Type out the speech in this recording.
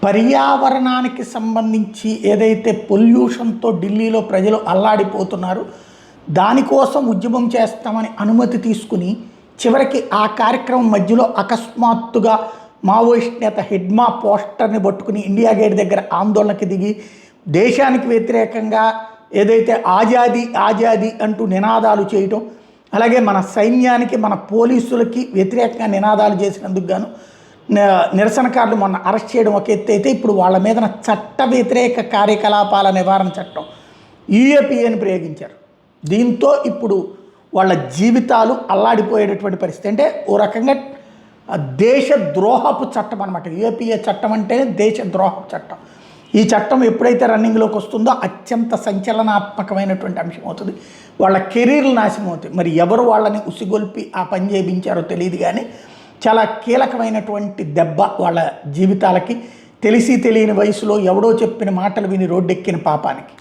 పర్యావరణానికి సంబంధించి ఏదైతే పొల్యూషన్తో ఢిల్లీలో ప్రజలు అల్లాడిపోతున్నారు, దానికోసం ఉద్యమం చేస్తామని అనుమతి తీసుకుని చివరికి ఆ కార్యక్రమం మధ్యలో అకస్మాత్తుగా మావోయిస్ట్ నేత హిడ్మా పోస్టర్ని పట్టుకుని ఇండియా గేట్ దగ్గర ఆందోళనకి దిగి దేశానికి వ్యతిరేకంగా ఏదైతే ఆజాదీ ఆజాదీ అంటూ నినాదాలు చేయటం, అలాగే మన సైన్యానికి మన పోలీసులకి వ్యతిరేకంగా నినాదాలు చేసినందుకు గాను నిరసనకారులు మొన్న అరెస్ట్ చేయడం ఒక ఎత్తు అయితే, ఇప్పుడు వాళ్ళ మీద చట్ట వ్యతిరేక కార్యకలాపాల నివారణ చట్టం యూఏపీఏని ప్రయోగించారు. దీంతో ఇప్పుడు వాళ్ళ జీవితాలు అల్లాడిపోయేటటువంటి పరిస్థితి. అంటే ఓ రకంగా దేశ ద్రోహపు చట్టం అనమాట. యూఏపీఏ చట్టం అంటేనే దేశ ద్రోహపు చట్టం. ఈ చట్టం ఎప్పుడైతే రన్నింగ్లోకి వస్తుందో అత్యంత సంచలనాత్మకమైనటువంటి అంశం అవుతుంది. వాళ్ళ కెరీర్లు నాశనం అవుతాయి. మరి ఎవరు వాళ్ళని ఉసిగొల్పి ఆ పని చేయించారో తెలియదు, కానీ చాలా కీలకమైనటువంటి దెబ్బ వాళ్ళ జీవితాలకి. తెలిసి తెలియని వయసులో ఎవడో చెప్పిన మాటలు విని రోడ్డెక్కిన పాపానికి.